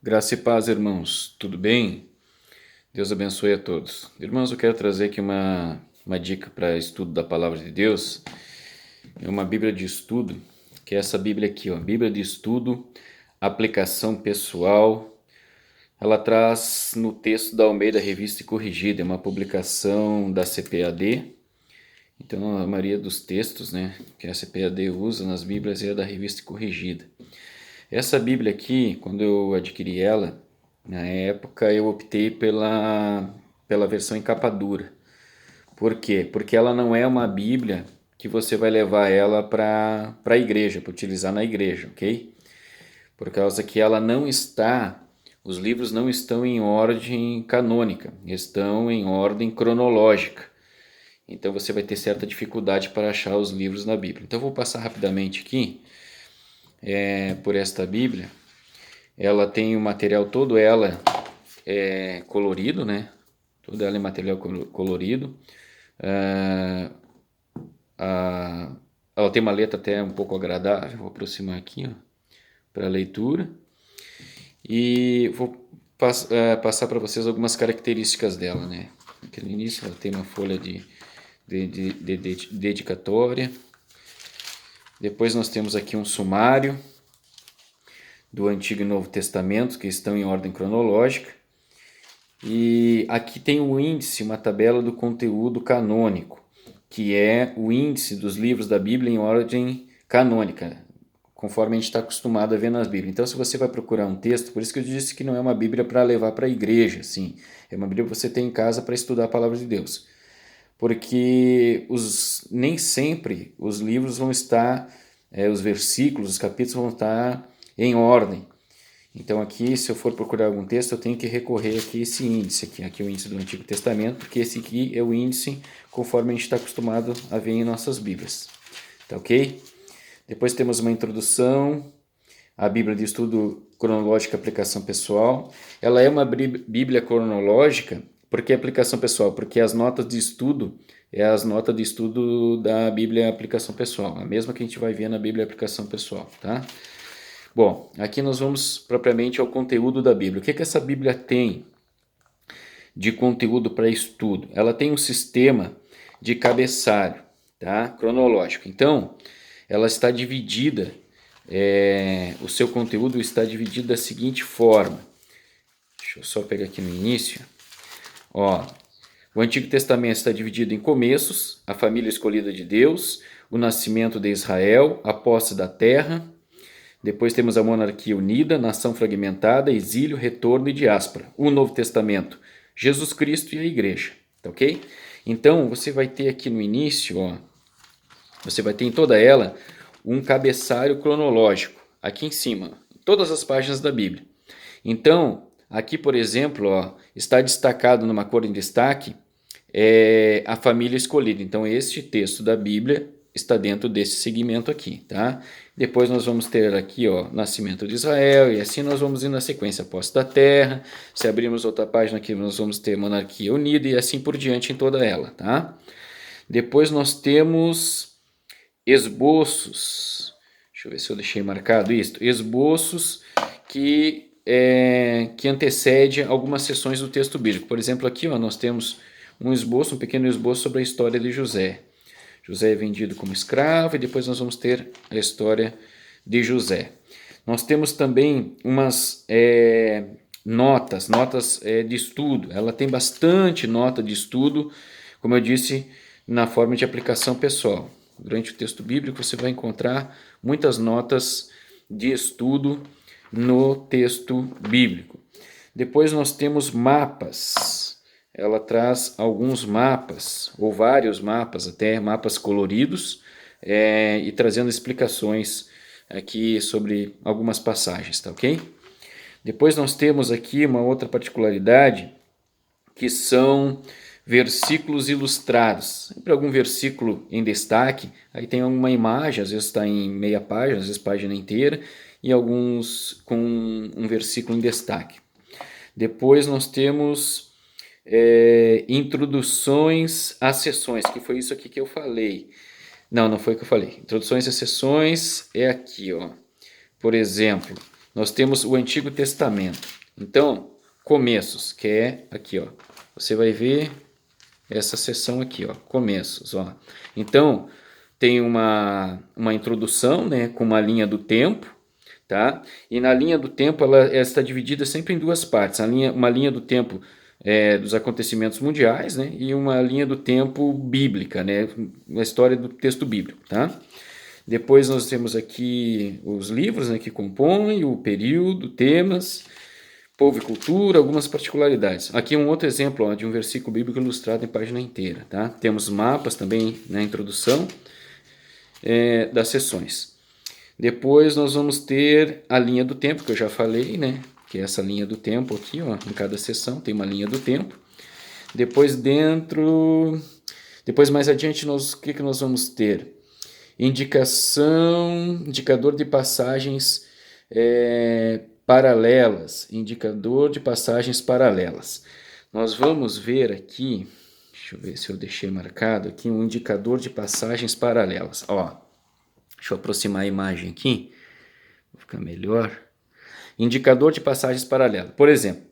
Graça e paz, irmãos. Tudo bem? Deus abençoe a todos. Irmãos, eu quero trazer aqui uma dica para estudo da Palavra de Deus. É uma Bíblia de estudo, que é essa Bíblia aqui, ó, Bíblia de Estudo, Aplicação Pessoal. Ela traz no texto da Almeida Revista e Corrigida, é uma publicação da CPAD. Então, a maioria dos textos, né, que a CPAD usa nas Bíblias é da Revista e Corrigida. Essa Bíblia aqui, quando eu adquiri ela, na época eu optei pela versão em capa dura. Por quê? Porque ela não é uma Bíblia que você vai levar ela para a igreja, para utilizar na igreja, ok? Por causa que ela não está, os livros não estão em ordem canônica, estão em ordem cronológica. Então você vai ter certa dificuldade para achar os livros na Bíblia. Então eu vou passar rapidamente aqui por esta Bíblia. Ela tem o material todo ela colorido, né? Toda ela é material colorido. Ela tem uma letra até um pouco agradável. Vou aproximar aqui para a leitura. E vou passar para vocês algumas características dela, né? Aqui no início ela tem uma folha de dedicatória. Depois nós temos aqui um sumário do Antigo e Novo Testamento, que estão em ordem cronológica. E aqui tem o índice, uma tabela do conteúdo canônico, que é o índice dos livros da Bíblia em ordem canônica, conforme a gente está acostumado a ver nas Bíblias. Então, se você vai procurar um texto, por isso que eu disse que não é uma Bíblia para levar para a igreja, sim. É uma Bíblia que você tem em casa para estudar a palavra de Deus. Porque nem sempre os livros vão estar, os versículos, os capítulos vão estar em ordem. Então aqui, se eu for procurar algum texto, eu tenho que recorrer aqui a esse índice, aqui é o índice do Antigo Testamento, porque esse aqui é o índice conforme a gente está acostumado a ver em nossas Bíblias. Tá ok? Depois temos uma introdução, a Bíblia de Estudo Cronológico e Aplicação Pessoal. Ela é uma Bíblia cronológica, porque é aplicação pessoal, porque as notas de estudo é as notas de estudo da Bíblia Aplicação Pessoal, a mesma que a gente vai ver na Bíblia Aplicação Pessoal, tá? Bom, aqui nós vamos propriamente ao conteúdo da Bíblia. O que essa Bíblia tem de conteúdo para estudo? Ela tem um sistema de cabeçalho, tá? Cronológico. Então, ela está dividida, o seu conteúdo está dividido da seguinte forma. Deixa eu só pegar aqui no início. Ó, o Antigo Testamento está dividido em começos, a família escolhida de Deus, o nascimento de Israel, a posse da terra. Depois temos a monarquia unida, nação fragmentada, exílio, retorno e diáspora. O Novo Testamento, Jesus Cristo e a igreja, tá ok? Então, você vai ter aqui no início, ó, você vai ter em toda ela um cabeçalho cronológico, aqui em cima, todas as páginas da Bíblia. Então, aqui, por exemplo, ó, está destacado numa cor em destaque a família escolhida. Então, este texto da Bíblia está dentro desse segmento aqui, tá? Depois nós vamos ter aqui, ó, nascimento de Israel, e assim nós vamos indo na sequência, posse da terra. Se abrirmos outra página aqui, nós vamos ter monarquia unida e assim por diante em toda ela, tá? Depois nós temos esboços. Deixa eu ver se eu deixei marcado isso. Esboços que antecede algumas seções do texto bíblico. Por exemplo, aqui, ó, nós temos um pequeno esboço sobre a história de José. José é vendido como escravo e depois nós vamos ter a história de José. Nós temos também umas notas de estudo. Ela tem bastante nota de estudo, como eu disse, na forma de aplicação pessoal. Durante o texto bíblico você vai encontrar muitas notas de estudo no texto bíblico. Depois nós temos mapas. Ela traz alguns mapas, ou vários mapas, até mapas coloridos, e trazendo explicações aqui sobre algumas passagens, tá ok? Depois nós temos aqui uma outra particularidade, que são versículos ilustrados. Sempre algum versículo em destaque, aí tem uma imagem, às vezes está em meia página, às vezes página inteira, e alguns com um versículo em destaque. Depois nós temos introduções às sessões, que foi isso aqui que eu falei. Não foi o que eu falei. Introduções às sessões é aqui, ó. Por exemplo, nós temos o Antigo Testamento. Então, começos, que é aqui, ó. Você vai ver essa seção aqui, ó, começos, ó. Então, tem uma introdução, né, com uma linha do tempo, tá? E na linha do tempo ela está dividida sempre em duas partes. Uma linha do tempo dos acontecimentos mundiais, né? E uma linha do tempo bíblica, né? A história do texto bíblico, tá? Depois nós temos aqui os livros, né, que compõem o período, temas, povo e cultura, algumas particularidades. Aqui um outro exemplo, ó, de um versículo bíblico ilustrado em página inteira, tá? Temos mapas também na introdução das sessões. Depois nós vamos ter a linha do tempo, que eu já falei, né? Que é essa linha do tempo aqui, ó, em cada sessão tem uma linha do tempo. Depois mais adiante, o que nós vamos ter? Indicador de passagens paralelas, indicador de passagens paralelas. Nós vamos ver aqui, deixa eu ver se eu deixei marcado aqui, um indicador de passagens paralelas. Ó, deixa eu aproximar a imagem aqui, vai ficar melhor. Indicador de passagens paralelas. Por exemplo,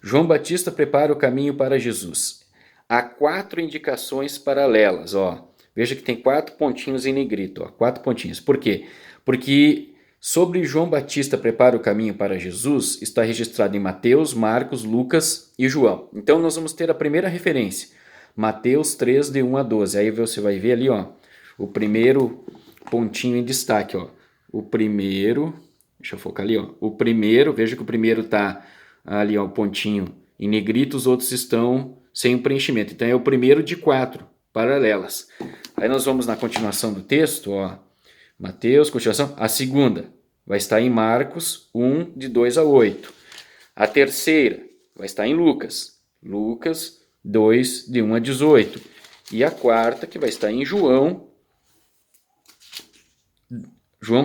João Batista prepara o caminho para Jesus. Há 4 indicações paralelas, ó. Veja que tem 4 pontinhos em negrito, ó, 4 pontinhos. Por quê? Porque sobre João Batista prepara o caminho para Jesus está registrado em Mateus, Marcos, Lucas e João. Então nós vamos ter a primeira referência, Mateus 3, de 1 a 12. Aí você vai ver ali, ó, o primeiro pontinho em destaque, ó. O primeiro, deixa eu focar ali, ó. O primeiro, veja que o primeiro está ali, ó, o pontinho em negrito, os outros estão sem o preenchimento. Então é o primeiro de 4 paralelas. Aí nós vamos na continuação do texto, ó, Mateus, continuação. A segunda vai estar em Marcos 1, de 2 a 8. A terceira vai estar em Lucas 2, de 1 a 18. E a quarta que vai estar em João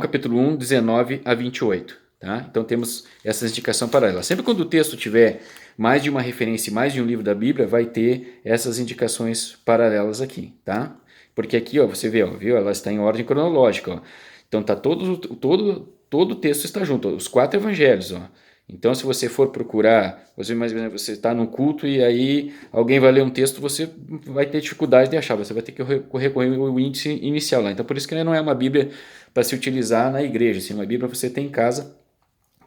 capítulo 1, 19 a 28. Tá? Então temos essa indicação paralela. Sempre quando o texto tiver mais de uma referência e mais de um livro da Bíblia, vai ter essas indicações paralelas aqui, tá? Porque aqui, ó, você vê, ó, viu? Ela está em ordem cronológica, ó. Então tá todo o texto está junto, ó, os 4 evangelhos, ó. Então se você for procurar, você está num culto e aí alguém vai ler um texto, você vai ter dificuldade de achar, você vai ter que recorrer ao índice inicial lá. Então por isso que não é uma Bíblia para se utilizar na igreja, assim, uma Bíblia você tem em casa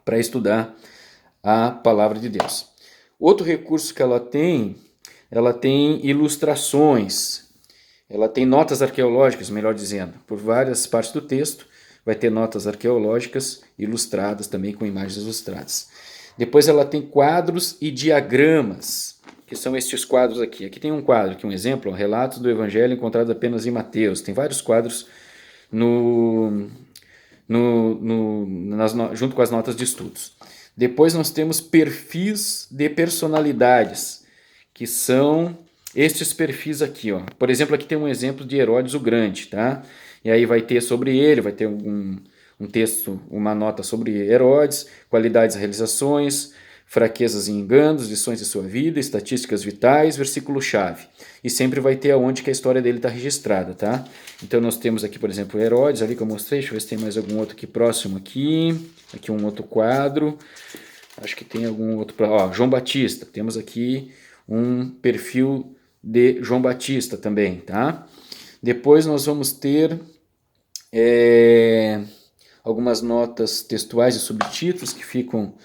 para estudar a palavra de Deus. Outro recurso que ela tem ilustrações, ela tem notas arqueológicas, melhor dizendo, por várias partes do texto, vai ter notas arqueológicas ilustradas também com imagens ilustradas. Depois ela tem quadros e diagramas, que são estes quadros aqui. Aqui tem um quadro, aqui um exemplo, ó, relatos do evangelho encontrado apenas em Mateus. Tem vários quadros junto com as notas de estudos. Depois nós temos perfis de personalidades, que são estes perfis aqui, ó. Por exemplo, aqui tem um exemplo de Herodes o Grande, tá? E aí vai ter sobre ele, vai ter um texto, uma nota sobre Herodes, qualidades e realizações, fraquezas e enganos, lições de sua vida, estatísticas vitais, versículo-chave. E sempre vai ter aonde que a história dele está registrada, tá? Então nós temos aqui, por exemplo, Herodes, ali que eu mostrei, deixa eu ver se tem mais algum outro aqui próximo aqui. Aqui um outro quadro, acho que tem algum outro, ó, João Batista, temos aqui um perfil de João Batista também, tá? Depois nós vamos ter algumas notas textuais e subtítulos que ficam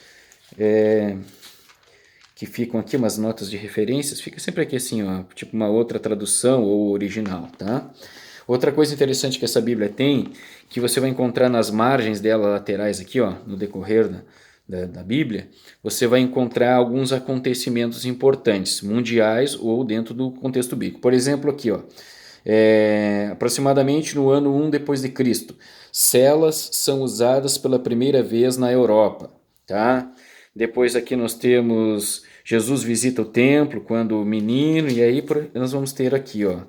aqui, umas notas de referências, fica sempre aqui assim, ó, tipo uma outra tradução ou original, tá? Outra coisa interessante que essa Bíblia tem, que você vai encontrar nas margens dela laterais aqui, ó, no decorrer da Bíblia, você vai encontrar alguns acontecimentos importantes, mundiais ou dentro do contexto bíblico. Por exemplo, aqui, ó, aproximadamente no ano 1 depois de Cristo, celas são usadas pela primeira vez na Europa, tá? Depois aqui nós temos Jesus visita o templo quando menino, e aí nós vamos ter aqui, ó,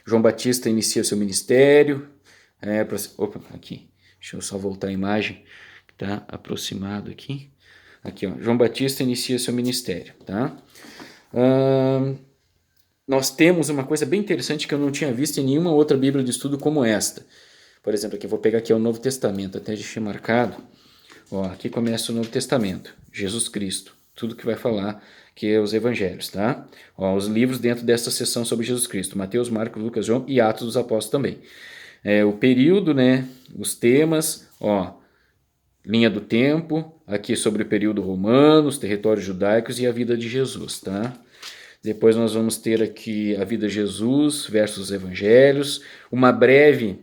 João Batista inicia seu ministério. Aqui, deixa eu só voltar a imagem, que está aproximado aqui. Aqui, ó, João Batista inicia seu ministério, tá? Nós temos uma coisa bem interessante que eu não tinha visto em nenhuma outra Bíblia de estudo como esta. Por exemplo, aqui, vou pegar aqui o Novo Testamento, até deixei marcado. Ó, aqui começa o Novo Testamento, Jesus Cristo, tudo que vai falar que é os evangelhos, tá? Ó, os livros dentro dessa seção sobre Jesus Cristo, Mateus, Marcos, Lucas, João e Atos dos Apóstolos também. O período, né, os temas, ó, linha do tempo, aqui sobre o período romano, os territórios judaicos e a vida de Jesus, tá? Depois nós vamos ter aqui a vida de Jesus versus os evangelhos, uma breve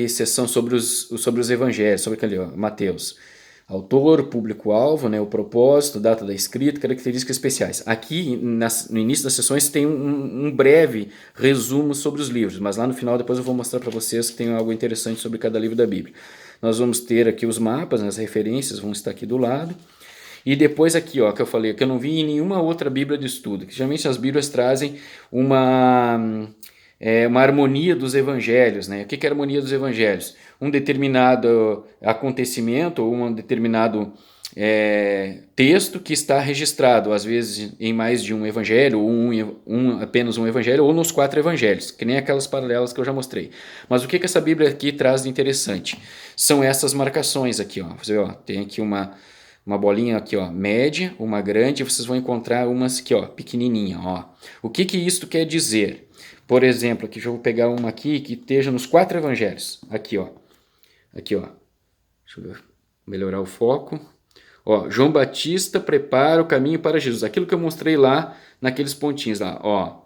sessão sobre os evangelhos, sobre aquele, ó, Mateus. Autor, público-alvo, né, o propósito, data da escrita, características especiais. Aqui, no início das sessões, tem um breve resumo sobre os livros, mas lá no final depois eu vou mostrar para vocês que tem algo interessante sobre cada livro da Bíblia. Nós vamos ter aqui os mapas, né, as referências vão estar aqui do lado. E depois aqui, ó, que eu falei, que eu não vi em nenhuma outra Bíblia de estudo, que geralmente as Bíblias trazem uma harmonia dos evangelhos, né? O que é a harmonia dos evangelhos? Um determinado acontecimento ou um determinado texto que está registrado, às vezes em mais de um evangelho, ou apenas um evangelho, ou nos 4 evangelhos, que nem aquelas paralelas que eu já mostrei. Mas o que essa Bíblia aqui traz de interessante? São essas marcações aqui, ó. Você vê, ó, tem aqui uma bolinha aqui, ó, média, uma grande, e vocês vão encontrar umas aqui, ó, pequenininha, ó. O que isto quer dizer? Por exemplo, aqui eu vou pegar uma aqui que esteja nos 4 evangelhos. Aqui, ó. Aqui, ó. Deixa eu melhorar o foco. Ó, João Batista prepara o caminho para Jesus. Aquilo que eu mostrei lá naqueles pontinhos lá, ó.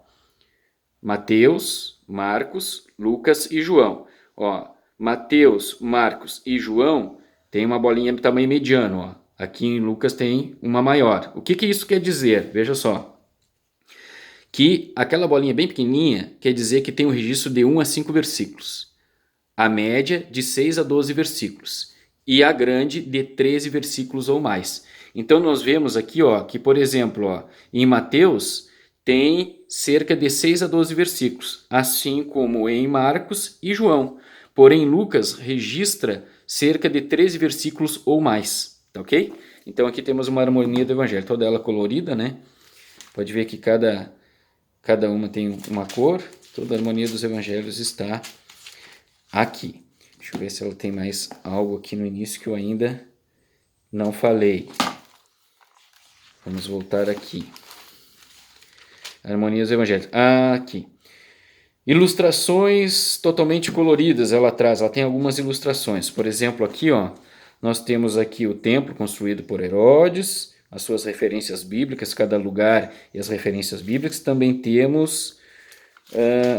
Mateus, Marcos, Lucas e João. Ó, Mateus, Marcos e João tem uma bolinha de tamanho mediano, ó. Aqui em Lucas tem uma maior. O que isso quer dizer? Veja só. Que aquela bolinha bem pequenininha quer dizer que tem um registro de 1 a 5 versículos. A média de 6 a 12 versículos. E a grande de 13 versículos ou mais. Então nós vemos aqui, ó, que, por exemplo, ó, em Mateus tem cerca de 6 a 12 versículos, assim como em Marcos e João. Porém, Lucas registra cerca de 13 versículos ou mais, tá ok? Então aqui temos uma harmonia do evangelho, toda ela colorida, né? Pode ver que cada uma tem uma cor, toda a harmonia dos evangelhos está aqui. Deixa eu ver se ela tem mais algo aqui no início que eu ainda não falei. Vamos voltar aqui. Harmonia dos evangelhos. Aqui. Ilustrações totalmente coloridas ela traz. Ela tem algumas ilustrações. Por exemplo, aqui, ó, nós temos aqui o templo construído por Herodes, as suas referências bíblicas, cada lugar e as referências bíblicas. Também temos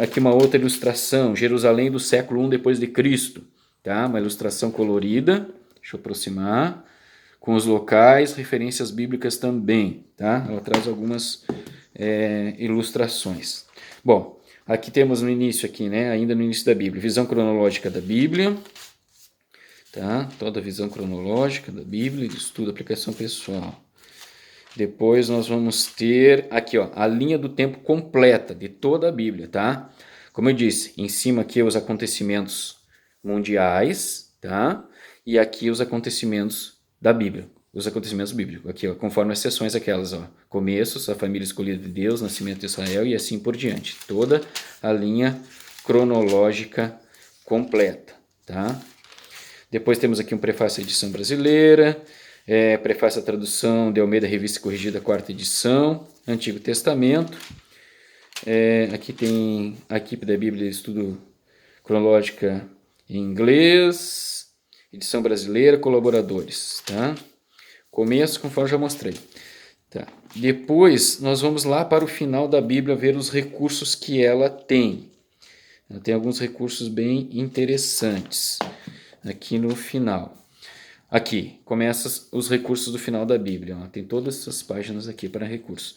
aqui uma outra ilustração, Jerusalém do século I depois de Cristo, tá? Uma ilustração colorida, deixa eu aproximar, com os locais, referências bíblicas também, tá? Ela traz algumas ilustrações. Bom, aqui temos no início aqui, né? Ainda no início da Bíblia, visão cronológica da Bíblia, tá? Toda a visão cronológica da Bíblia, estudo, aplicação pessoal. Depois nós vamos ter aqui, ó, a linha do tempo completa de toda a Bíblia, tá? Como eu disse, em cima aqui os acontecimentos mundiais, tá? E aqui os acontecimentos da Bíblia, os acontecimentos bíblicos, aqui, ó, conforme as seções aquelas, ó, começos, a família escolhida de Deus, nascimento de Israel e assim por diante. Toda a linha cronológica completa, tá? Depois temos aqui um prefácio à edição brasileira, prefácio à tradução de Almeida, revista corrigida, 4ª edição, Antigo Testamento. Aqui tem a equipe da Bíblia de Estudo Cronológica em inglês, edição brasileira, colaboradores, tá? Começo, conforme já mostrei. Tá. Depois, nós vamos lá para o final da Bíblia ver os recursos que ela tem. Ela tem alguns recursos bem interessantes aqui no final. Aqui, começa os recursos do final da Bíblia. Ó. Tem todas essas páginas aqui para recursos.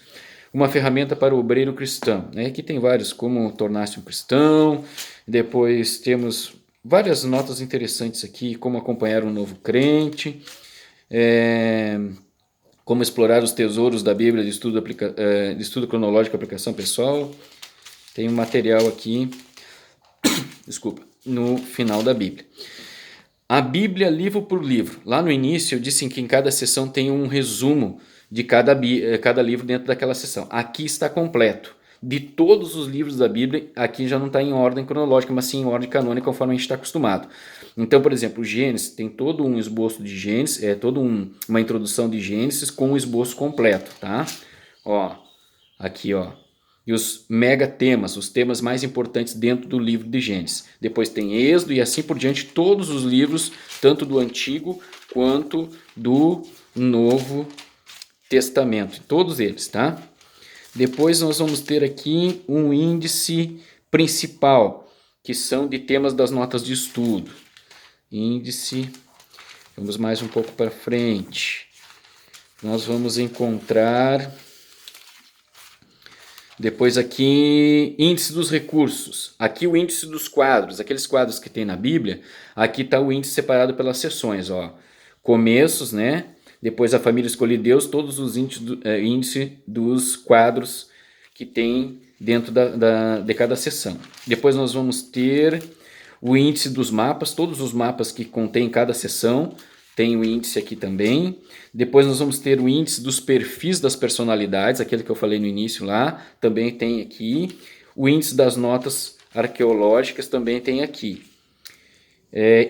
Uma ferramenta para o obreiro cristão. Né? Aqui tem vários, como tornar-se um cristão. Depois temos várias notas interessantes aqui, como acompanhar um novo crente. Como explorar os tesouros da Bíblia de estudo cronológico e aplicação pessoal. Tem um material aqui, desculpa, no final da Bíblia. A Bíblia, livro por livro. Lá no início eu disse que em cada sessão tem um resumo de cada livro dentro daquela sessão. Aqui está completo. de todos os livros da Bíblia. Aqui já não está em ordem cronológica, mas sim em ordem canônica, conforme a gente está acostumado. Então, por exemplo, Gênesis tem todo um esboço de Gênesis, uma introdução de Gênesis com um esboço completo, tá? Ó, aqui, ó. E os mega temas, os temas mais importantes dentro do livro de Gênesis. Depois tem Êxodo e assim por diante, todos os livros, tanto do Antigo quanto do Novo Testamento, todos eles, tá? Depois nós vamos ter aqui um índice principal, que são de temas das notas de estudo. Índice, vamos mais um pouco para frente. Nós vamos encontrar depois aqui índice dos recursos. Aqui o índice dos quadros, aqueles quadros que tem na Bíblia. Aqui está o índice separado pelas seções, ó. Começos, né? Depois a família escolhe Deus, todos os índices dos quadros que tem dentro de cada seção. Depois nós vamos ter o índice dos mapas, todos os mapas que contém cada seção, tem o índice aqui também. Depois nós vamos ter o índice dos perfis das personalidades, aquele que eu falei no início lá, também tem aqui. O índice das notas arqueológicas também tem aqui.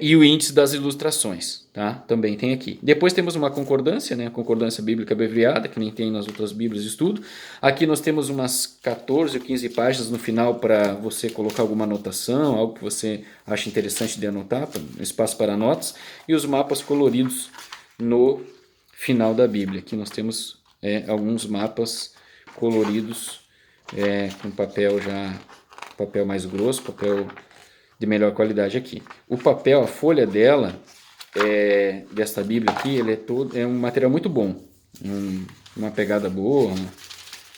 E o índice das ilustrações, tá? Também tem aqui. Depois temos uma concordância, né? Concordância bíblica abreviada, que nem tem nas outras bíblias de estudo. Aqui nós temos umas 14 ou 15 páginas no final para você colocar alguma anotação, algo que você acha interessante de anotar, espaço para notas. E os mapas coloridos no final da Bíblia. Aqui nós temos alguns mapas coloridos com papel mais grosso, papel de melhor qualidade aqui. O papel, a folha dela, desta Bíblia aqui, ele é um material muito bom, uma pegada boa,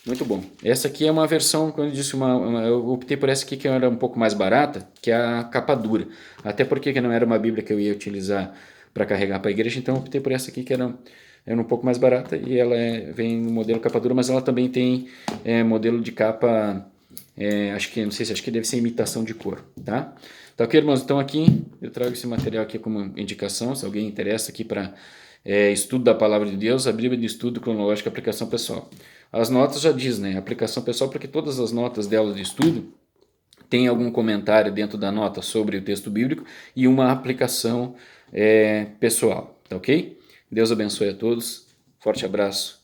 muito bom. Essa aqui é uma versão, como eu disse, eu optei por essa aqui que era um pouco mais barata, que é a capa dura. Até porque não era uma Bíblia que eu ia utilizar para carregar para a igreja, então eu optei por essa aqui que era um pouco mais barata e ela vem no modelo capa dura, mas ela também tem modelo de capa. Acho que deve ser imitação de couro, tá? Tá ok, irmãos? Então aqui eu trago esse material aqui como indicação, se alguém interessa aqui para estudo da Palavra de Deus, a Bíblia de Estudo Cronológico e Aplicação Pessoal. As notas já diz, né? Aplicação pessoal, porque todas as notas dela de estudo tem algum comentário dentro da nota sobre o texto bíblico e uma aplicação pessoal, tá ok? Deus abençoe a todos, forte abraço.